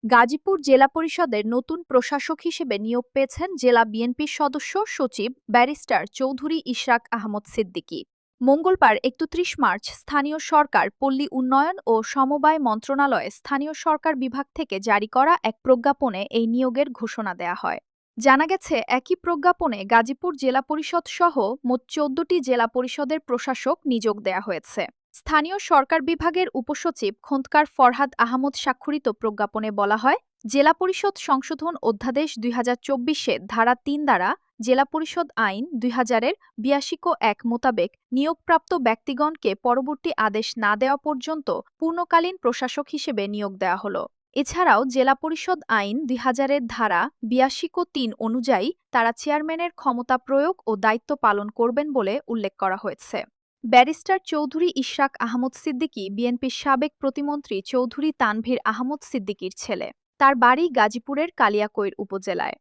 গাজীপুর জেলা পরিষদের নতুন প্রশাসক হিসেবে নিয়োগ পেয়েছেন জেলা বিএনপির সদস্য সচিব ব্যারিস্টার চৌধুরী ইশরাক আহমদ সিদ্দিকী। মঙ্গলবার ৩১ মার্চ স্থানীয় সরকার, পল্লী উন্নয়ন ও সমবায় মন্ত্রণালয়ে স্থানীয় সরকার বিভাগ থেকে জারি করা এক প্রজ্ঞাপনে এই নিয়োগের ঘোষণা দেয়া হয়। জানা গেছে, একই প্রজ্ঞাপনে গাজীপুর জেলা পরিষদ সহ মোট ১৪টি জেলা পরিষদের প্রশাসক নিয়োগ দেয়া হয়েছে। স্থানীয় সরকার বিভাগের উপসচিব খোন্দকার ফরহাদ আহমদ স্বাক্ষরিত প্রজ্ঞাপনে বলা হয়, জেলা পরিষদ সংশোধন অধ্যাদেশ ২০২৪-এ ধারা ৩ দ্বারা জেলা পরিষদ আইন ২০০০-এর ৮২(১) মোতাবেক নিয়োগপ্রাপ্ত ব্যক্তিগণকে পরবর্তী আদেশ না দেওয়া পর্যন্ত পূর্ণকালীন প্রশাসক হিসেবে নিয়োগ দেওয়া হলো। এছাড়াও জেলা পরিষদ আইন ২০০০-এর ধারা ৮২(৩) অনুযায়ী তারা চেয়ারম্যানের ক্ষমতা প্রয়োগ ও দায়িত্ব পালন করবেন বলে উল্লেখ করা হয়েছে। ব্যারিস্টার চৌধুরী ইশরাক আহমদ সিদ্দিকী বিএনপির সাবেক প্রতিমন্ত্রী চৌধুরী তানভীর আহমদ সিদ্দিকীর ছেলে। তার বাড়ি গাজীপুরের কালিয়াকৈর উপজেলায়।